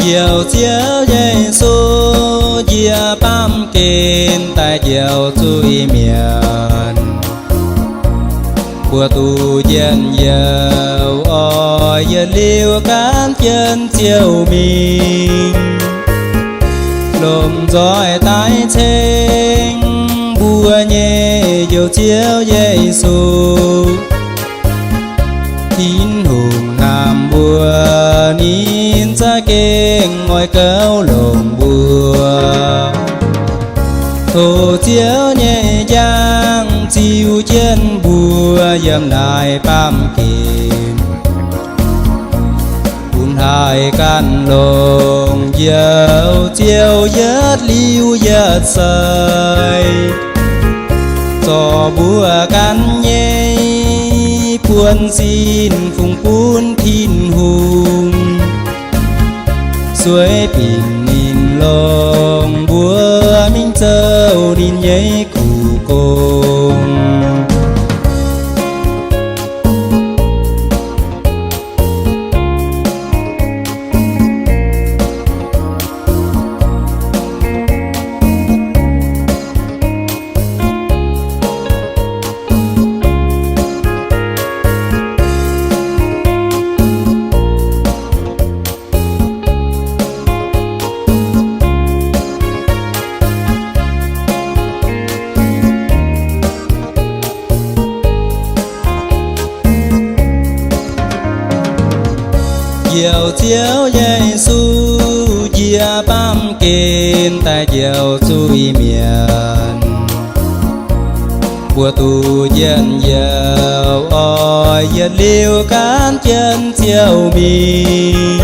Diệu chiếu Giêsu chia bám kín tại diệu chui miền bùa tu dân giàu oi dân liêu cán chân chiều mình lồm giỏi tái chênh bùa nhẹ diệu chiếu Giêsu tín hùng hàm bùa nín ra kênh ngồi kéo lồng bùa thổ chiếu nhẹ nhàng chiều trên bùa dầm đại bám kín bùn hai căn lồng dầu chiều dớt liu dớt sơi cho bùa căn nhé cuốn xin phùng cuốn thiên hùng suối bình nhìn lòng bùa minh châu nhìn nhảy cụ cùng diệu chiếu Giêsu chia bám kín tại diệu chui miền bùa tu dân giàu oi dân liêu cán chân chiều mình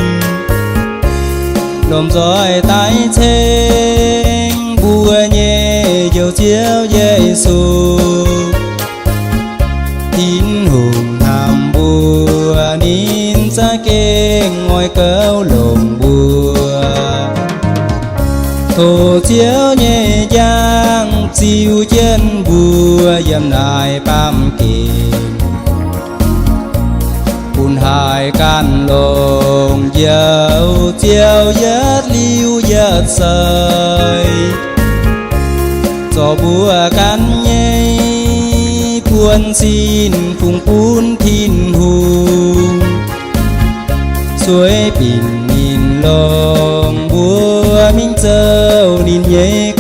lồm giỏi tái chênh bùa nhẹ diệu chiếu Giêsu tín hùng hàm bùa nín ra kênh ngồi kéo lồng bùa thổ chiếu nhẹ nhàng chiều trên bùa dầm đại bám kín bùn hai căn lồng dầu chiều dớt liu dớt sơi cho bùa căn nhé cuốn xin phùng cuốn thiên hùng suối bình nhìn lòng bùa minh châu nhìn nhé